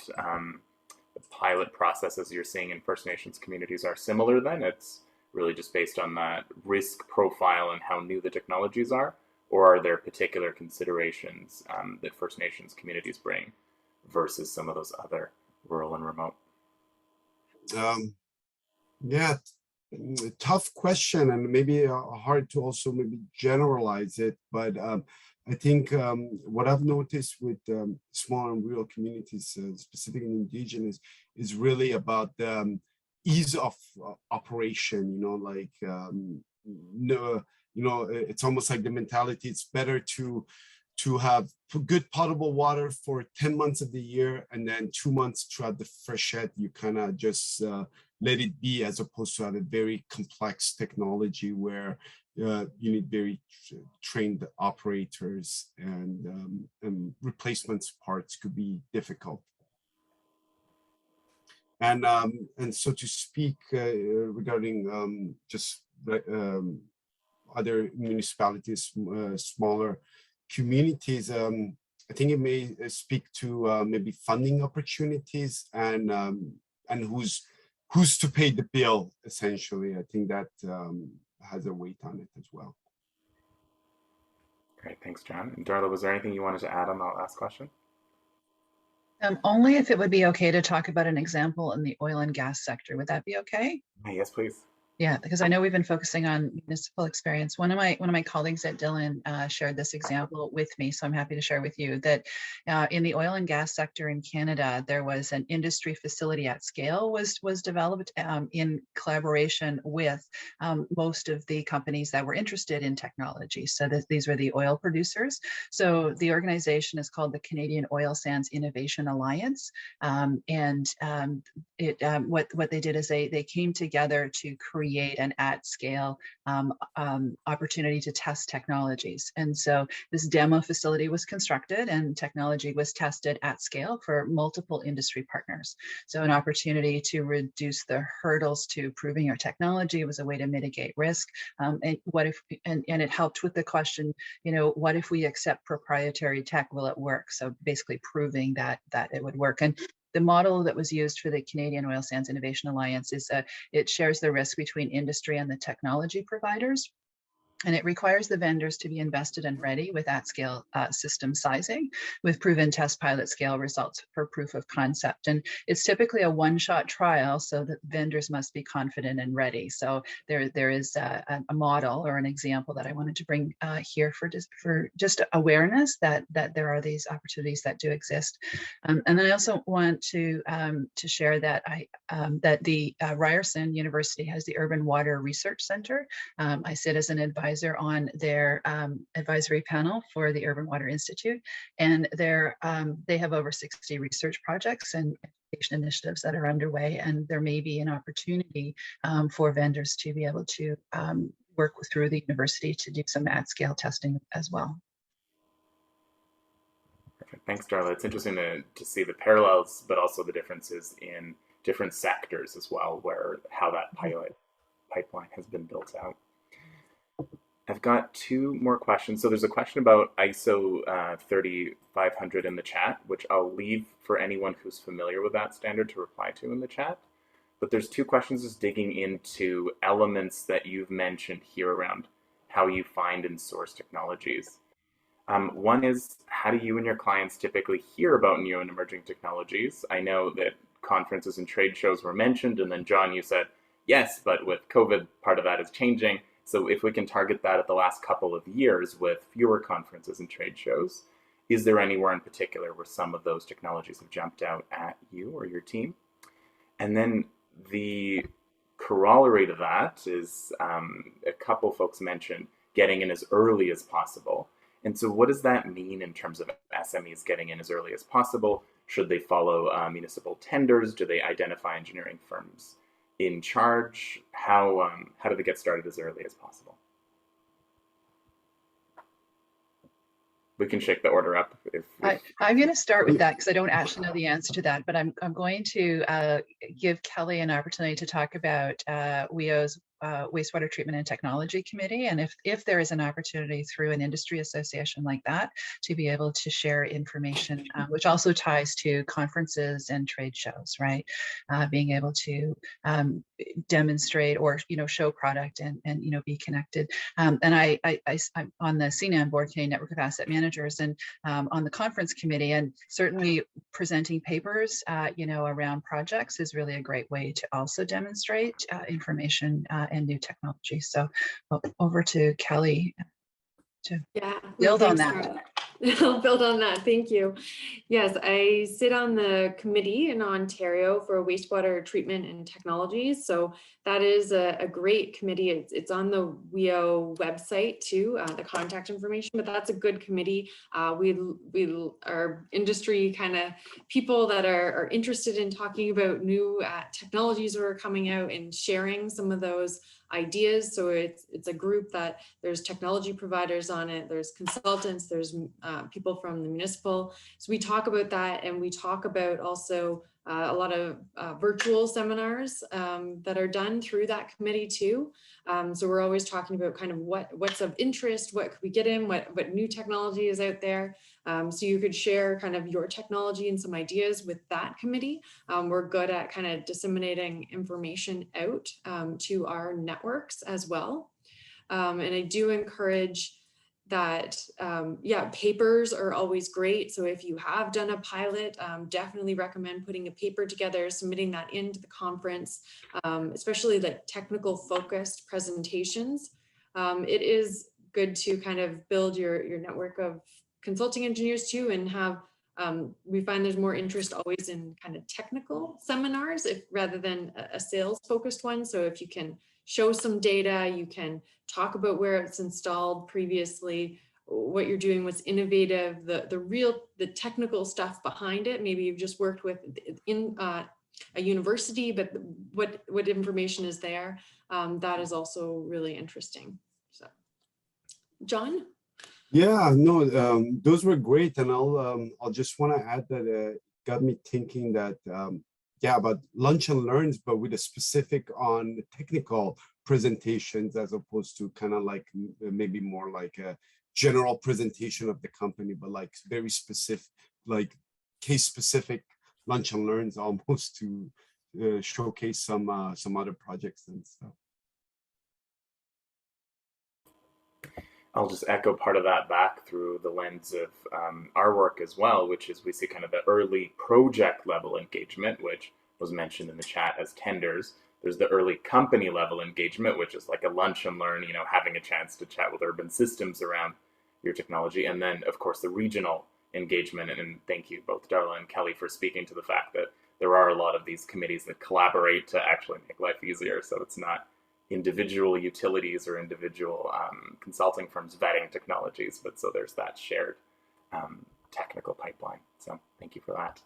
the pilot processes you're seeing in First Nations communities are similar then? It's really just based on that risk profile and how new the technologies are? Or are there particular considerations that First Nations communities bring versus some of those other rural and remote? Yeah, tough question, and maybe hard to also maybe generalize it. But I think what I've noticed with small and rural communities, specifically Indigenous, is really about ease of operation, like no, it's almost like the mentality, it's better to have good potable water for 10 months of the year, and then 2 months throughout the freshet, you kind of just let it be, as opposed to have a very complex technology where you need very trained operators, and replacements parts could be difficult. And so to speak regarding just other municipalities, smaller communities, I think it may speak to maybe funding opportunities, and who's to pay the bill, essentially. I think that has a weight on it as well. Great, thanks, John. And Darla, was there anything you wanted to add on that last question? Only if it would be okay to talk about an example in the oil and gas sector. Would that be okay? Yes, please. Yeah, because I know we've been focusing on municipal experience. One of my colleagues at Dillon shared this example with me, so I'm happy to share with you that in the oil and gas sector in Canada, there was an industry facility at scale was developed in collaboration with most of the companies that were interested in technology. So these were the oil producers. So the organization is called the Canadian Oil Sands Innovation Alliance, and what they did is they came together to create an at-scale opportunity to test technologies. And so this demo facility was constructed and technology was tested at scale for multiple industry partners. So an opportunity to reduce the hurdles to proving your technology was a way to mitigate risk. And it helped with the question, what if we accept proprietary tech, will it work? So basically proving that it would work. And the model that was used for the Canadian Oil Sands Innovation Alliance is it shares the risk between industry and the technology providers. And it requires the vendors to be invested and ready with at-scale system sizing with proven test pilot scale results for proof of concept. And it's typically a one-shot trial, so that vendors must be confident and ready. So there is a model or an example that I wanted to bring here for just awareness that there are these opportunities that do exist. And then I also want to share that that the Ryerson University has the Urban Water Research Center. I sit as an advisor on their advisory panel for the Urban Water Institute, and they have over 60 research projects and education initiatives that are underway, and there may be an opportunity for vendors to be able to work through the university to do some at-scale testing as well. Perfect. Thanks, Darla. It's interesting to see the parallels, but also the differences in different sectors as well, how that pipeline has been built out. I've got two more questions. So there's a question about ISO 3500 in the chat, which I'll leave for anyone who's familiar with that standard to reply to in the chat. But there's two questions just digging into elements that you've mentioned here around how you find and source technologies. One is, how do you and your clients typically hear about new and emerging technologies? I know that conferences and trade shows were mentioned, and then John, you said, yes, but with COVID, part of that is changing. So if we can target that at the last couple of years with fewer conferences and trade shows, is there anywhere in particular where some of those technologies have jumped out at you or your team? And then the corollary to that is a couple folks mentioned getting in as early as possible. And so what does that mean in terms of SMEs getting in as early as possible? Should they follow municipal tenders? Do they identify engineering firms in charge? How do they get started as early as possible? We can shake the order up. I'm going to start with that because I don't actually know the answer to that, but I'm going to give Kelly an opportunity to talk about WEO's Wastewater Treatment and Technology Committee, and if there is an opportunity through an industry association like that to be able to share information, which also ties to conferences and trade shows, right? Being able to demonstrate or show product and be connected. And I'm on the CNAM board, Canadian Network of Asset Managers, and on the conference committee, and certainly presenting papers around projects is really a great way to also demonstrate information and new technology. So over to Kelly to build on that. I'll build on that. Thank you. Yes, I sit on the committee in Ontario for wastewater treatment and technologies. So that is a great committee. It's on the WEO website too, the contact information, but that's a good committee. We are industry kind of people that are interested in talking about new technologies that are coming out and sharing some of those ideas. So it's a group that there's technology providers on it, there's consultants, there's people from the municipal. So we talk about that, and we talk about also a lot of virtual seminars that are done through that committee too. So we're always talking about kind of what's of interest, what could we get in, what new technology is out there. So you could share kind of your technology and some ideas with that committee. We're good at kind of disseminating information out to our networks as well. And I do encourage that, yeah, papers are always great. So if you have done a pilot, definitely recommend putting a paper together, submitting that into the conference, especially like technical focused presentations. It is good to kind of build your network of consulting engineers too, and have, we find there's more interest always in kind of technical seminars rather than a sales focused one. So if you can show some data, you can talk about where it's installed previously, what you're doing, what's innovative, the technical stuff behind it. Maybe you've just worked with in a university, but what information is there, that is also really interesting. So, John? Yeah, no, those were great, and I'll just want to add that it got me thinking that yeah, about lunch and learns, but with a specific on technical presentations as opposed to kind of like maybe more like a general presentation of the company, but like very specific, like case specific lunch and learns almost to showcase some other projects and stuff. I'll just echo part of that back through the lens of our work as well, which is we see kind of the early project level engagement, which was mentioned in the chat as tenders. There's the early company level engagement, which is like a lunch and learn, you know, having a chance to chat with urban systems around your technology. And then, of course, the regional engagement. And thank you both, Darla and Kelly, for speaking to the fact that there are a lot of these committees that collaborate to actually make life easier. So it's not individual utilities or individual consulting firms vetting technologies, but so there's that shared technical pipeline. So thank you for that.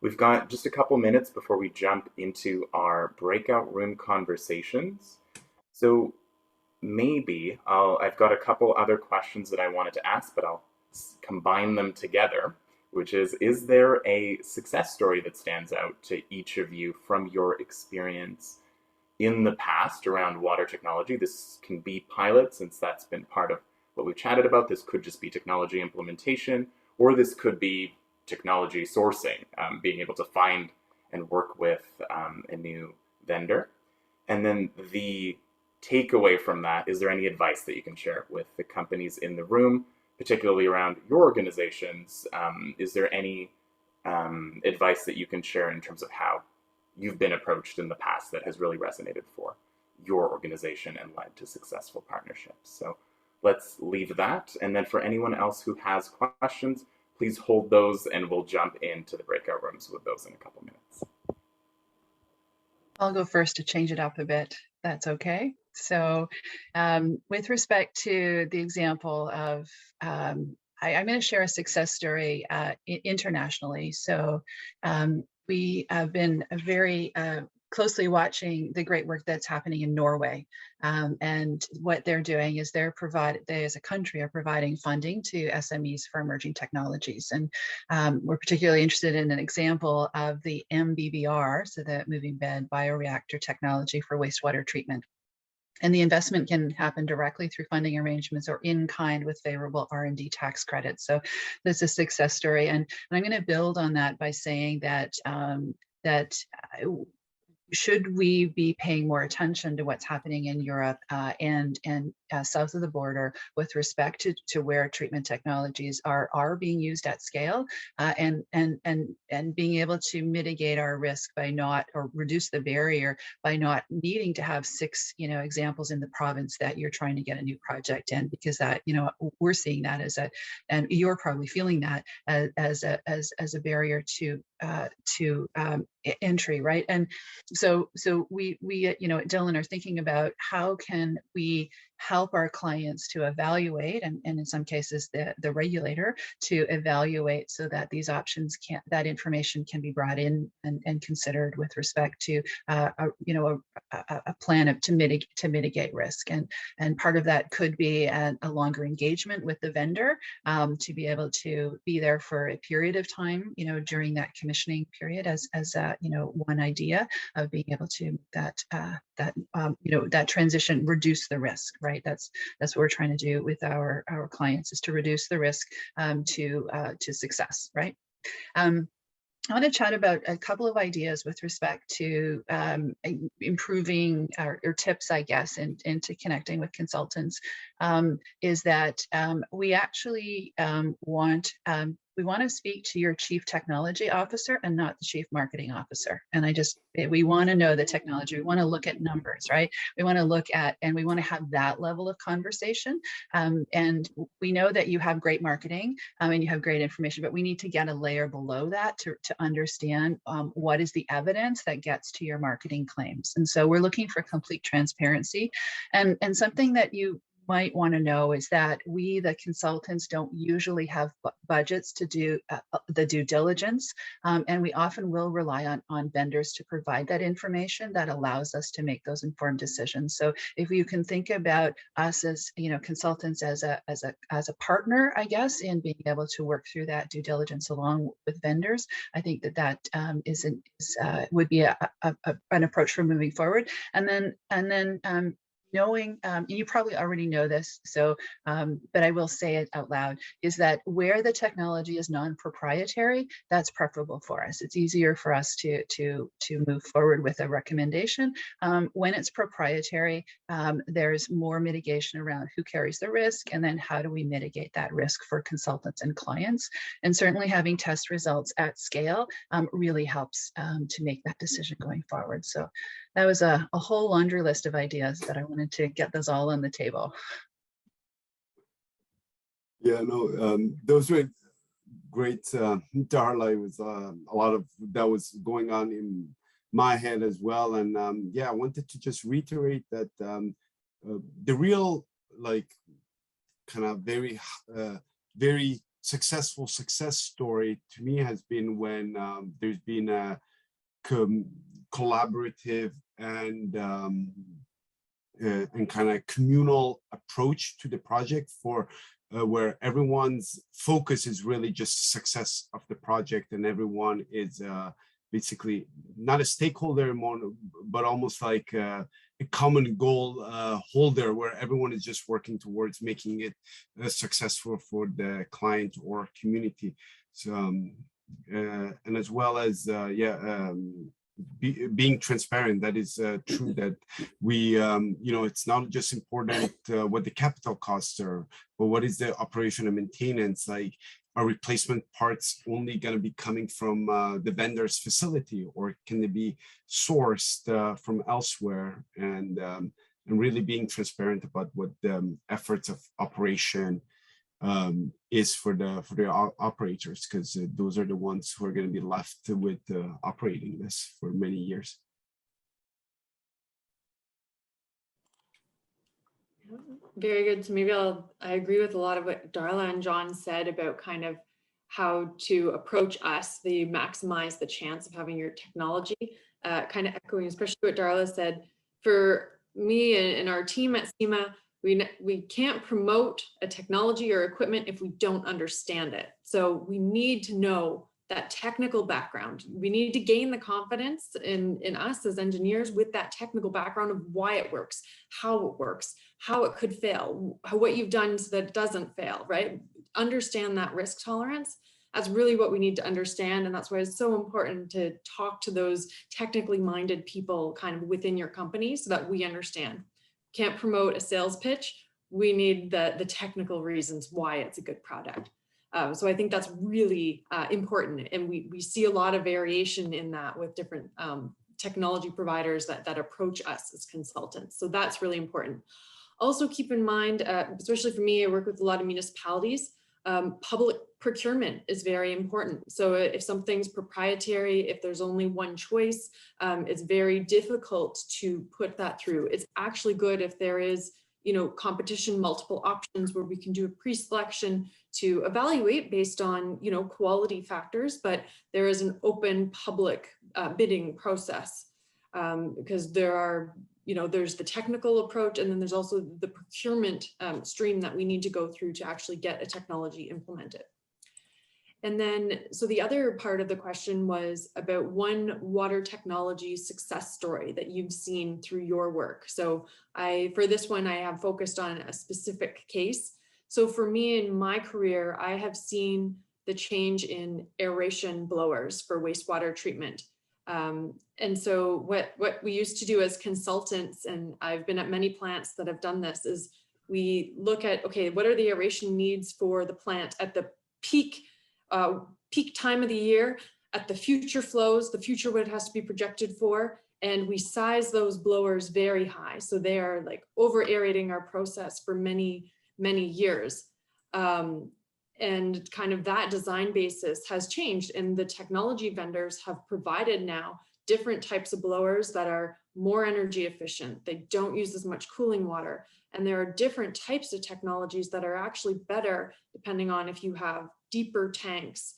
We've got just a couple minutes before we jump into our breakout room conversations. So maybe I've got a couple other questions that I wanted to ask, but I'll combine them together, which is there a success story that stands out to each of you from your experience in the past around water technology? This can be pilot, since that's been part of what we've chatted about. This could just be technology implementation, or this could be technology sourcing, being able to find and work with a new vendor. And then the takeaway from that, is there any advice that you can share with the companies in the room, particularly around your organizations? Is there any advice that you can share in terms of how you've been approached in the past that has really resonated for your organization and led to successful partnerships? So let's leave that. And then for anyone else who has questions, please hold those and we'll jump into the breakout rooms with those in a couple minutes. I'll go first to change it up a bit. That's okay. So with respect to the example of, I'm going to share a success story internationally. So we have been very closely watching the great work that's happening in Norway. And what they're doing is they as a country are providing funding to SMEs for emerging technologies. And we're particularly interested in an example of the MBBR, so the moving bed bioreactor technology for wastewater treatment. And the investment can happen directly through funding arrangements or in kind with favorable R&D tax credits. So that's a success story. And I'm going to build on that by saying that should we be paying more attention to what's happening in Europe and south of the border with respect to where treatment technologies are being used at scale, and being able to mitigate our risk by not, or reduce the barrier by not needing to have 6 examples in the province that you're trying to get a new project in, because that we're seeing that as a, and you're probably feeling that as a barrier to entry, right? And so we at Dillon are thinking about how can we help our clients to evaluate, and in some cases the regulator to evaluate, so that these options that information can be brought in and considered with respect to a plan to mitigate risk. And part of that could be a longer engagement with the vendor, to be able to be there for a period of time, during that commissioning period, as one idea of being able to that transition, reduce the risk, right? That's what we're trying to do with our clients, is to reduce the risk to success, right? I want to chat about a couple of ideas with respect to improving or tips, I guess, into connecting with consultants. Is that we actually want to speak to your chief technology officer and not the chief marketing officer. And we want to know the technology. We want to look at numbers, right? We want to look at, and we want to have that level of conversation. And we know that you have great marketing and you have great information, but we need to get a layer below that to understand what is the evidence that gets to your marketing claims. And so we're looking for complete transparency. And something that you might want to know is that we, the consultants, don't usually have budgets to do the due diligence, and we often will rely on vendors to provide that information that allows us to make those informed decisions. So if you can think about us as consultants as a partner, I guess, in being able to work through that due diligence along with vendors, I think that would be an approach for moving forward. And then knowing, you probably already know this, so, but I will say it out loud, is that where the technology is non-proprietary, that's preferable for us. It's easier for us to move forward with a recommendation. When it's proprietary, there's more mitigation around who carries the risk, and then how do we mitigate that risk for consultants and clients. And certainly having test results at scale really helps to make that decision going forward. So that was a whole laundry list of ideas that I wanted to get those all on the table. Yeah, no, those were great, Darla. It was a lot of that was going on in my head as well. And yeah, I wanted to just reiterate that the real, like, kind of very successful success story to me has been when there's been a collaborative and kind of communal approach to the project, for where everyone's focus is really just success of the project, and everyone is basically not a stakeholder, but almost like a common goal holder, where everyone is just working towards making it successful for the client or community. So and as well as being transparent. That is true, that we it's not just important what the capital costs are, but what is the operation and maintenance. Like, are replacement parts only going to be coming from the vendor's facility, or can they be sourced from elsewhere? And really being transparent about what the efforts of operation is for the operators, because those are the ones who are going to be left with operating this for many years. Very good. So maybe I agree with a lot of what Darla and John said about kind of how to approach us, the maximize the chance of having your technology, kind of echoing especially what Darla said. For me and our team at Cima, we can't promote a technology or equipment if we don't understand it. So we need to know that technical background. We need to gain the confidence in us as engineers with that technical background of why it works, how it could fail, what you've done so that it doesn't fail, right? Understand that risk tolerance. That's really what we need to understand. And that's why it's so important to talk to those technically minded people kind of within your company so that we understand. Can't promote a sales pitch we need the technical reasons why it's a good product. So I think that's really important. And we see a lot of variation in that with different technology providers that approach us as consultants. So that's really important. Also keep in mind, especially for me, I work with a lot of municipalities, public procurement is very important. So if something's proprietary, if there's only one choice, it's very difficult to put that through. It's actually good if there is, competition, multiple options where we can do a pre-selection to evaluate based on, quality factors, but there is an open public bidding process because there are, there's the technical approach, and then there's also the procurement stream that we need to go through to actually get a technology implemented. And then, so the other part of the question was about one water technology success story that you've seen through your work. So for this one, I have focused on a specific case. So for me in my career, I have seen the change in aeration blowers for wastewater treatment. And so what we used to do as consultants, and I've been at many plants that have done this, is we look at, okay, what are the aeration needs for the plant at the peak time of the year, at the future flows, the future what it has to be projected for, and we size those blowers very high. So they are like over aerating our process for many, many years. And kind of that design basis has changed, and the technology vendors have provided now different types of blowers that are more energy efficient. They don't use as much cooling water. And there are different types of technologies that are actually better depending on if you have deeper tanks,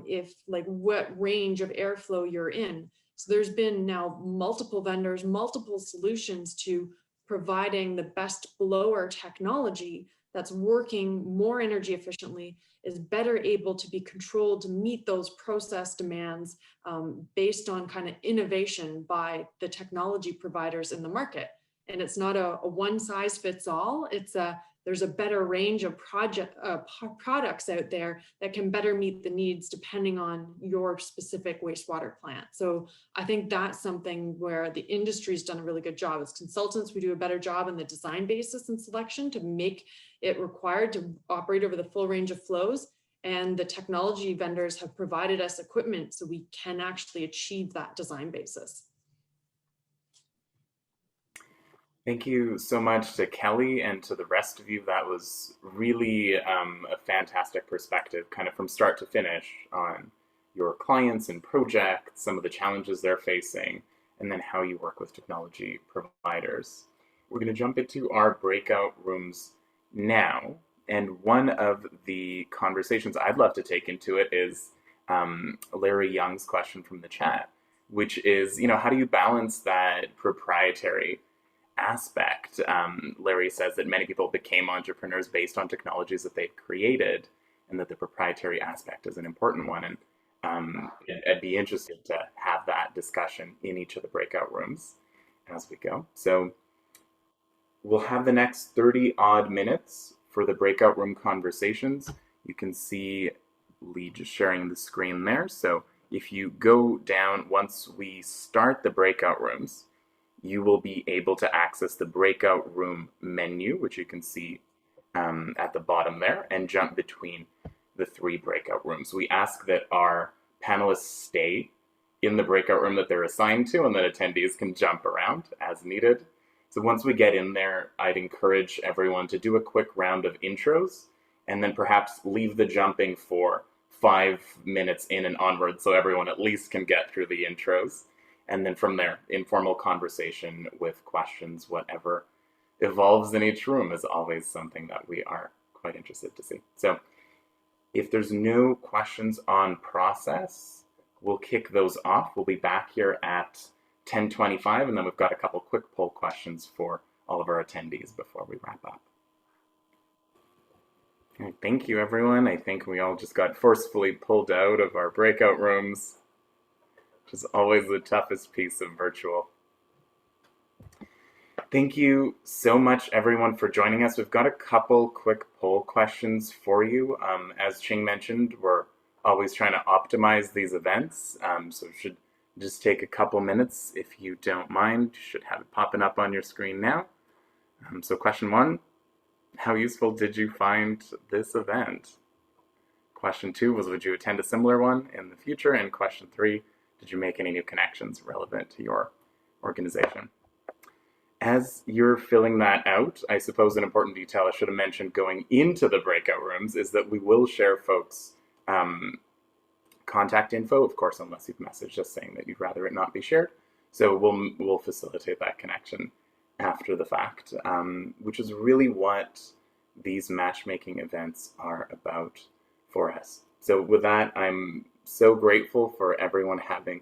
if like what range of airflow you're in. So there's been now multiple vendors, multiple solutions to providing the best blower technology that's working more energy efficiently, is better able to be controlled to meet those process demands based on kind of innovation by the technology providers in the market. And it's not a one size fits all. There's a better range of products out there that can better meet the needs depending on your specific wastewater plant. So I think that's something where the industry's done a really good job. As consultants, we do a better job in the design basis and selection to make it required to operate over the full range of flows. And the technology vendors have provided us equipment so we can actually achieve that design basis. Thank you so much to Kelly and to the rest of you. That was really a fantastic perspective, kind of from start to finish, on your clients and projects, some of the challenges they're facing, and then how you work with technology providers. We're going to jump into our breakout rooms now. And one of the conversations I'd love to take into it is Larry Young's question from the chat, which is, how do you balance that proprietary aspect? Larry says that many people became entrepreneurs based on technologies that they've created, and that the proprietary aspect is an important one. And I'd be interested to have that discussion in each of the breakout rooms as we go. So we'll have the next 30 odd minutes for the breakout room conversations. You can see Lee just sharing the screen there. So if you go down, once we start the breakout rooms, you will be able to access the breakout room menu, which you can see at the bottom there, and jump between the 3 breakout rooms. We ask that our panelists stay in the breakout room that they're assigned to, and that attendees can jump around as needed. So once we get in there, I'd encourage everyone to do a quick round of intros, and then perhaps leave the jumping for 5 minutes in and onward, so everyone at least can get through the intros. And then from there, informal conversation with questions, whatever evolves in each room is always something that we are quite interested to see. So if there's no questions on process, we'll kick those off. We'll be back here at 10:25, and then we've got a couple quick poll questions for all of our attendees before we wrap up. All right, thank you, everyone. I think we all just got forcefully pulled out of our breakout rooms, which is always the toughest piece of virtual. Thank you so much, everyone, for joining us. We've got a couple quick poll questions for you. As Ching mentioned, we're always trying to optimize these events, so it should just take a couple minutes if you don't mind. You should have it popping up on your screen now. So question 1, How useful did you find this event? Question 2 was, would you attend a similar one in the future? And question 3, did you make any new connections relevant to your organization? As you're filling that out, I suppose an important detail I should have mentioned going into the breakout rooms is that we will share folks' contact info, of course, unless you've messaged us saying that you'd rather it not be shared. So we'll facilitate that connection after the fact, which is really what these matchmaking events are about for us. So with that, I'm so grateful for everyone having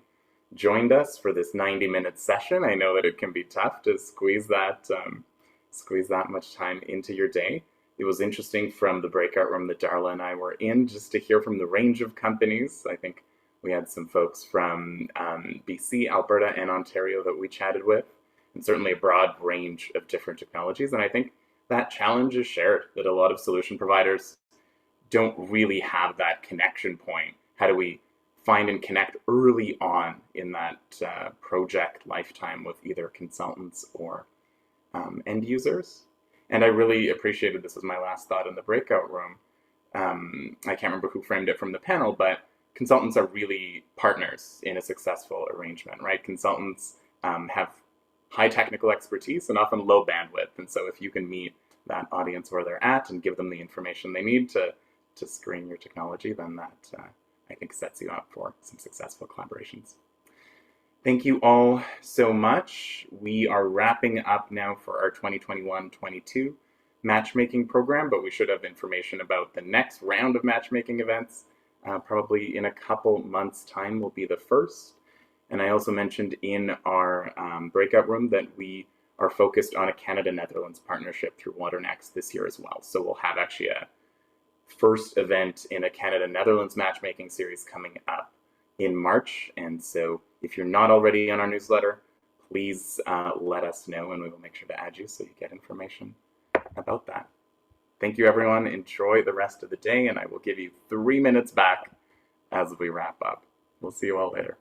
joined us for this 90-minute session. I know that it can be tough to squeeze that much time into your day. It was interesting from the breakout room that Darla and I were in, just to hear from the range of companies. I think we had some folks from BC, Alberta, and Ontario that we chatted with, and certainly a broad range of different technologies. And I think that challenge is shared, that a lot of solution providers don't really have that connection point. How do we find and connect early on in that project lifetime with either consultants or end users? And I really appreciated, this was my last thought in the breakout room, I can't remember who framed it from the panel, but consultants are really partners in a successful arrangement, right? Consultants have high technical expertise and often low bandwidth. And so if you can meet that audience where they're at and give them the information they need to screen your technology, then that I think sets you up for some successful collaborations. Thank you all so much. We are wrapping up now for our 2021-22 matchmaking program, but we should have information about the next round of matchmaking events. Probably in a couple months' time will be the first. And I also mentioned in our breakout room that we are focused on a Canada-Netherlands partnership through waterNEXT this year as well. So we'll have actually a first event in a Canada-Netherlands matchmaking series coming up in March. And so if you're not already on our newsletter, please let us know and we will make sure to add you so you get information about that. Thank you, everyone. Enjoy the rest of the day, and I will give you 3 minutes back as we wrap up. We'll see you all later.